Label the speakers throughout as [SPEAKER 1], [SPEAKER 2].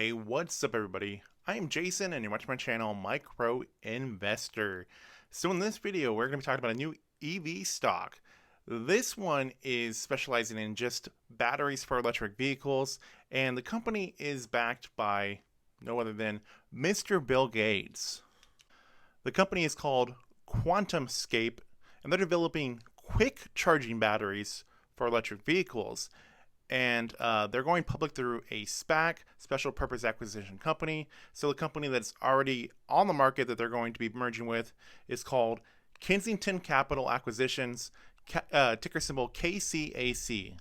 [SPEAKER 1] Hey, what's up, everybody? I am Jason, and you're watching my channel, Micro Investor. So in this video, we're going to be talking about a new EV stock. This one is specializing in just batteries for electric vehicles, and the company is backed by no other than Mr. Bill Gates. The company is called QuantumScape, and they're developing quick charging batteries for electric vehicles. And they're going public through a SPAC, Special Purpose Acquisition Company. So the company that's already on the market that they're going to be merging with is called Kensington Capital Acquisitions, ticker symbol KCAC.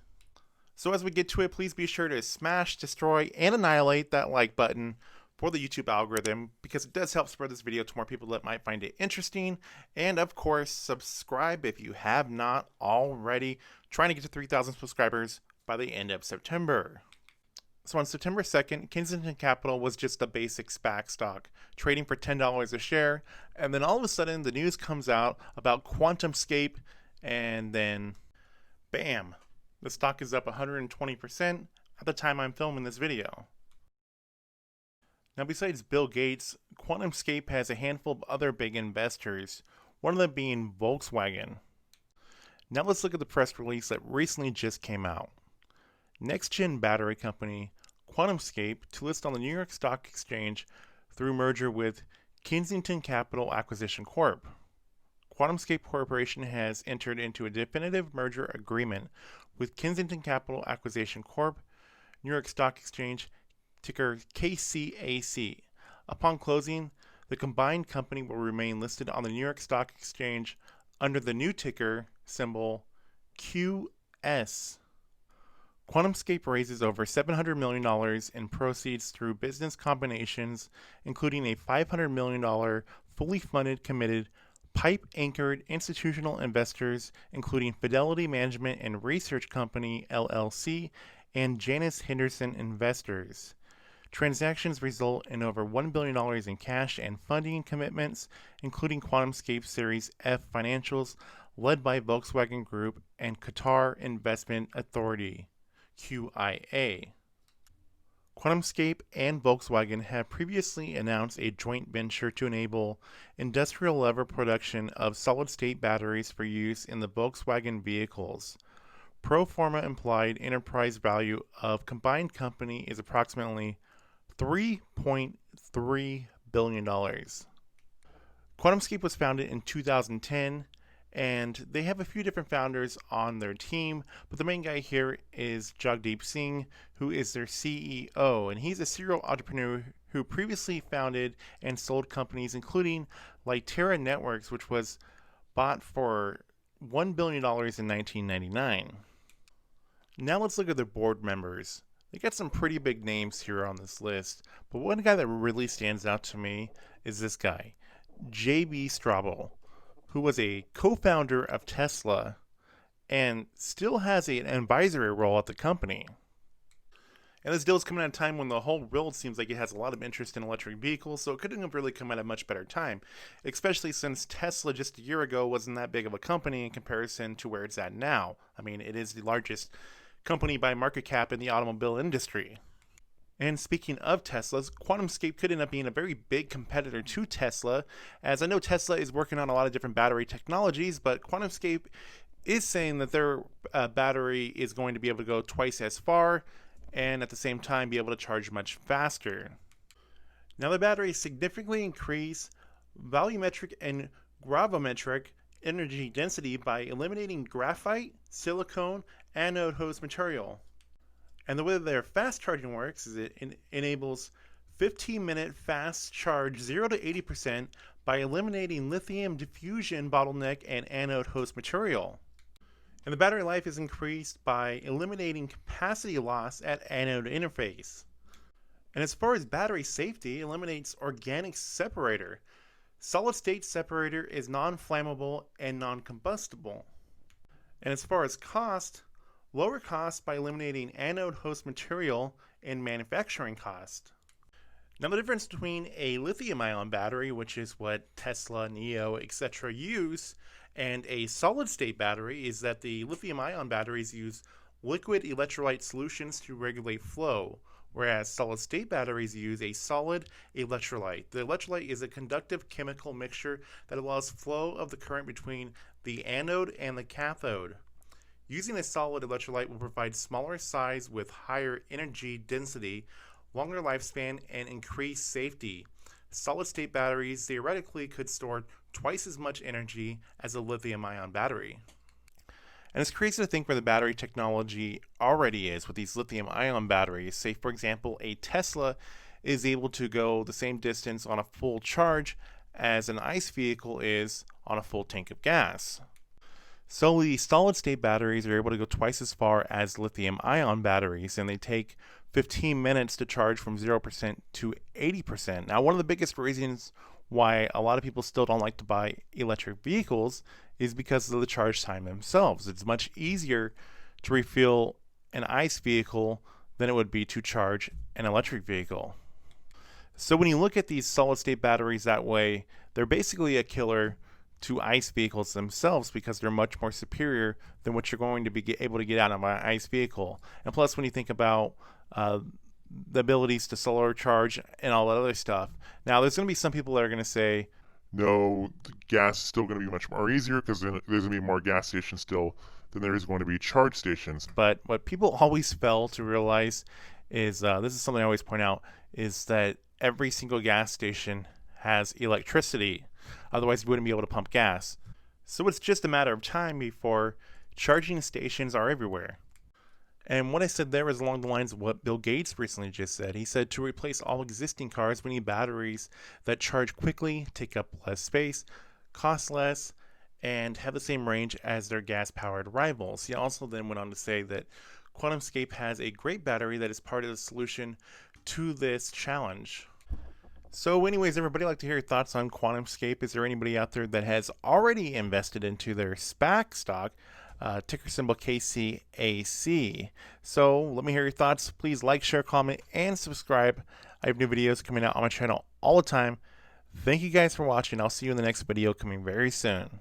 [SPEAKER 1] So as we get to it, please be sure to smash, destroy, and annihilate that like button for the YouTube algorithm, because it does help spread this video to more people that might find it interesting. And of course, subscribe if you have not already. Trying to get to 3,000 subscribers by the end of September. So on September 2nd, Kensington Capital was just a basic SPAC stock, trading for $10 a share, and then all of a sudden the news comes out about QuantumScape, and then bam, the stock is up 120% at the time I'm filming this video. Now besides Bill Gates, QuantumScape has a handful of other big investors, one of them being Volkswagen. Now let's look at the press release that recently just came out. Next-gen battery company QuantumScape to list on the New York Stock Exchange through merger with Kensington Capital Acquisition Corp. QuantumScape Corporation has entered into a definitive merger agreement with Kensington Capital Acquisition Corp, New York Stock Exchange, ticker KCAC. Upon closing, the combined company will remain listed on the New York Stock Exchange under the new ticker symbol QS. QuantumScape raises over $700 million in proceeds through business combinations, including a $500 million fully funded, committed, pipe-anchored institutional investors, including Fidelity Management and Research Company, LLC, and Janus Henderson Investors. Transactions result in over $1 billion in cash and funding commitments, including QuantumScape Series F financials, led by Volkswagen Group and Qatar Investment Authority, QIA. QuantumScape and Volkswagen have previously announced a joint venture to enable industrial-level production of solid-state batteries for use in the Volkswagen vehicles. Pro forma implied enterprise value of combined company is approximately $3.3 billion. QuantumScape was founded in 2010, and they have a few different founders on their team, but the main guy here is Jagdeep Singh, who is their CEO, and he's a serial entrepreneur who previously founded and sold companies including Lightera Networks, which was bought for $1 billion in 1999. Now let's look at their board members. They got some pretty big names here on this list, but one guy that really stands out to me is this guy, J.B. Straubel, who was a co-founder of Tesla and still has an advisory role at the company. And this deal is coming at a time when the whole world seems like it has a lot of interest in electric vehicles, so it couldn't have really come at a much better time, especially since Tesla just a year ago wasn't that big of a company in comparison to where it's at now. I mean, it is the largest company by market cap in the automobile industry. And speaking of Tesla's, QuantumScape could end up being a very big competitor to Tesla, as I know Tesla is working on a lot of different battery technologies, but QuantumScape is saying that their battery is going to be able to go twice as far and at the same time be able to charge much faster. Now the batteries significantly increase volumetric and gravimetric energy density by eliminating graphite, silicone, anode host material. And the way their fast charging works is it enables 15-minute fast charge 0 to 80% by eliminating lithium diffusion bottleneck and anode host material. And the battery life is increased by eliminating capacity loss at anode interface. And as far as battery safety, it eliminates organic separator. Solid state separator is non-flammable and non-combustible. And as far as cost, lower cost by eliminating anode host material and manufacturing cost. Now the difference between a lithium-ion battery, which is what Tesla, NIO, etc. use, and a solid-state battery is that the lithium-ion batteries use liquid electrolyte solutions to regulate flow, whereas solid-state batteries use a solid electrolyte. The electrolyte is a conductive chemical mixture that allows flow of the current between the anode and the cathode. Using a solid electrolyte will provide smaller size with higher energy density, longer lifespan, and increased safety. Solid-state batteries theoretically could store twice as much energy as a lithium-ion battery. And it's crazy to think where the battery technology already is with these lithium-ion batteries. Say, for example, a Tesla is able to go the same distance on a full charge as an ICE vehicle is on a full tank of gas. So the solid-state batteries are able to go twice as far as lithium-ion batteries, and they take 15 minutes to charge from 0% to 80%. Now, one of the biggest reasons why a lot of people still don't like to buy electric vehicles is because of the charge time themselves. It's much easier to refuel an ICE vehicle than it would be to charge an electric vehicle. So when you look at these solid-state batteries that way, they're basically a killer to ICE vehicles themselves because they're much more superior than what you're going to be able to get out of an ICE vehicle. And plus, when you think about the abilities to solar charge and all that other stuff, now there's going to be some people that are going to say,
[SPEAKER 2] no, the gas is still going to be much more easier because there's going to be more gas stations still than there is going to be charge stations.
[SPEAKER 1] But what people always fail to realize is, this is something I always point out, is that every single gas station has electricity. Otherwise, you wouldn't be able to pump gas. So it's just a matter of time before charging stations are everywhere. And what I said there is along the lines of what Bill Gates recently just said. He said to replace all existing cars, we need batteries that charge quickly, take up less space, cost less, and have the same range as their gas-powered rivals. He also then went on to say that QuantumScape has a great battery that is part of the solution to this challenge. So anyways, everybody, I'd like to hear your thoughts on QuantumScape. Is there anybody out there that has already invested into their SPAC stock? Ticker symbol KCAC. So let me hear your thoughts. Please like, share, comment, and subscribe. I have new videos coming out on my channel all the time. Thank you guys for watching. I'll see you in the next video coming very soon.